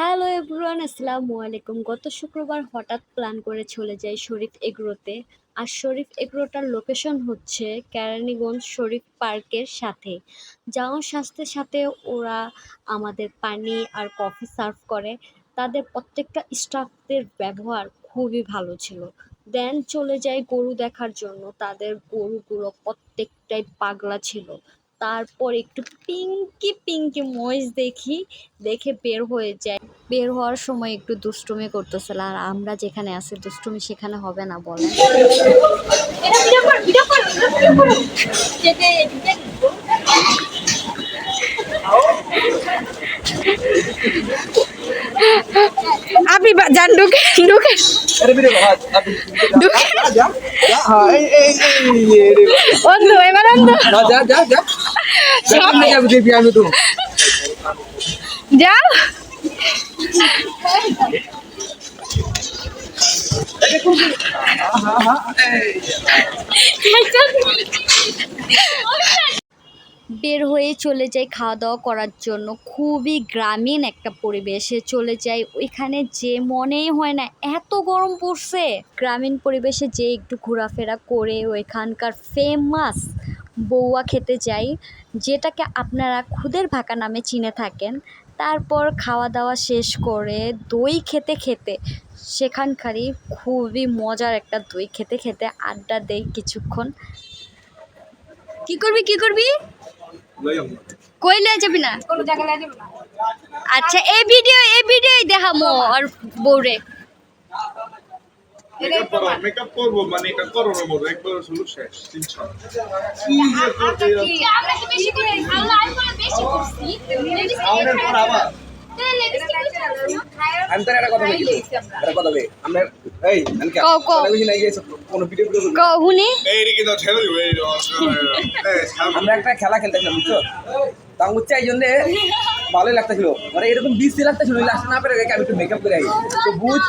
Hello everyone, আসসালামু আলাইকুম। গত শুক্রবার হঠাৎ প্ল্যান করে চলে যাই শরীফ এগ্রোতে। আর শরীফ এগ্রোটার লোকেশন হচ্ছে কেরানীগঞ্জ শরীফ পার্কের সাথে। যাওয়ার সাথে সাথে ওরা আমাদের পানি আর কফি সার্ভ করে। তাদের প্রত্যেকটা স্টাফদের ব্যবহার খুবই ভালো ছিল। দেন চলে যাই গরু দেখার জন্য। তাদের গরুগুলো প্রত্যেকটাই পাগলা ছিল। তারপর একটু পিঙ্কি পিঙ্কি মহিষ দেখি, দেখে বের হয়ে যায়। বের হওয়ার সময় একটু দুষ্টুমি করতেছিল, আর আমরা যেখানে আছি দুষ্টুমি সেখানে হবে না বলেন? আপনি যান ঢুকে ঢুকে অন্ধ এবার অন্ধ যাও বের হয়ে চলে যাই খাওয়া দাওয়া করার জন্য। খুবই গ্রামীণ একটা পরিবেশে চলে যাই। ওইখানে যে মনেই হয় না এত গরম পড়ছে। গ্রামীণ পরিবেশে যে একটু ঘোরাফেরা করে ওইখানকার ফেমাস বৌয়া খেতে যাই, যেটাকে আপনারা খুদের ভাকা নামে চিনে থাকেন। তারপর খাওয়া দাওয়া শেষ করে দই খেতে খেতে, সেখানকারই খুবই মজার একটা দই খেতে খেতে আড্ডা দেই কিছুক্ষণ। কি করবি কি করবি? কই লয়ে যাবি না? আচ্ছা, এই ভিডিও দেখামো আর বউরে। মেকআপ করবো মানে এটা করো না বলবো একবার শুরু শেষ 300 আমরা কি বেশি করে আল্লাহ আইফোনে বেশি করছি আমাদের পর আবার আমি তো একটা কথা বলি আমরা এই আমি কও, কও। বেশি নাই গেছে কোন ভিডিও করব কহুনি এই রে কিন্তু ছেড়ে দিও এই আমরা একটা খেলা খেলতেছিলাম বুঝছো তা হচ্ছে এই জন্য ভালোই লাগতেছিল মানে এরকম বিসি লাগতেছিল লাস্ট না পেরে আমি একটু মেকআপ করে আই তো বুঝ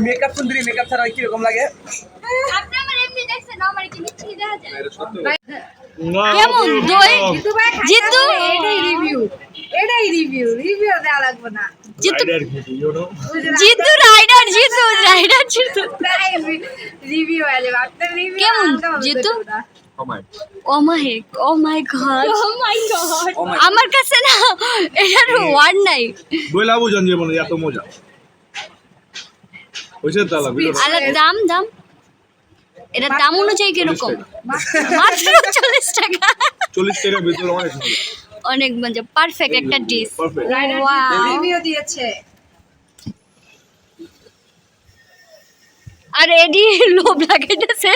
মেকআপ সুন্দরী মেকআপ ছাড়া কি রকম লাগে আপনি আমার এমনি দেখছেন আমার কি মিষ্টি দেখা যায় কেমন দই? জিতু এটাই রিভিউ দেওয়া লাগবে না জিতু জিতু রাইডার জিতু রিভিউ আছে আপনার রিভিউ কেমন জিতু? ও মাই গড আমার কাছে না এটার ওয়ার্ড নাই। বইলা বুঝান যে মানে এত মজা হইছে তালা ভিডিও আর দাম এটার দাম অনুযায়ী কিরকম? মাত্র 40 টাকা। 40 টাকা ভিতরে অনেক মজা অনেক মজা, পারফেক্ট একটা ডিশ। Perfect. রিভিউ দিয়েছে আর এডি লোভ লাগাইতেছে।